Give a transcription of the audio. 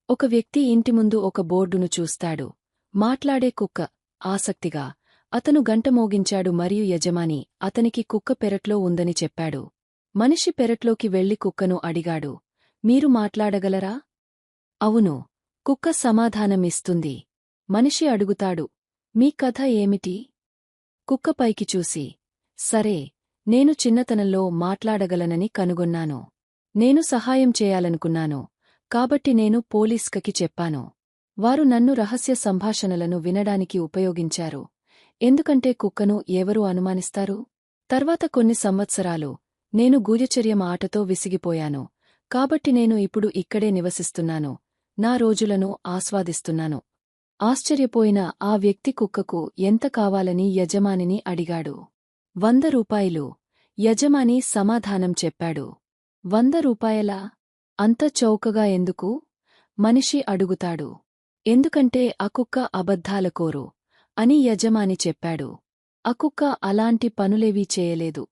ఒక వ్యక్తి ఇంటి ముందు ఒక బోర్డును చూస్తాడు. మాట్లాడే కుక్క. ఆసక్తిగా. అతను గంట మోగించాడు మరియు యజమాని అతనికి కుక్క పెరట్లో ఉందని చెప్పాడు. మనిషి పెరట్లోకి వెళ్లి కుక్కను అడిగాడు. మీరు మాట్లాడగలరా? అవును. కుక్క సమాధానమిస్తుంది. మనిషి అడుగుతాడు. మీ కథ ఏమిటి? కుక్క పైకి చూసి. సరే, నేను చిన్నతనంలో మాట్లాడగలనని కనుగొన్నాను. నేను సహాయం చేయాలనుకున్నాను. కాబట్టి నేను పోలీస్కి చెప్పాను. వారు నన్ను రహస్య సంభాషణలను వినడానికి ఉపయోగించారు. ఎందుకంటే కుక్కను ఎవరు అనుమానిస్తారు? తర్వాత కొన్ని సంవత్సరాలు నేను గూఢచర్యం ఆటతో విసిగిపోయాను. కాబట్టి నేను ఇప్పుడు ఇక్కడే నివసిస్తున్నాను. నా రోజులను ఆస్వాదిస్తున్నాను. ఆశ్చర్యపోయిన ఆ వ్యక్తి కుక్కకు ఎంత కావాలని యజమానిని అడిగాడు. 100 రూపాయలు. యజమాని సమాధానం చెప్పాడు. 100 రూపాయలా? అంత చౌకగా ఎందుకు? మనిషి అడుగుతాడు. ఎందుకంటే ఆ కుక్క అబద్ధాలకోరు అని యజమాని చెప్పాడు. ఆ కుక్క అలాంటి పనులేవీ చేయలేదు.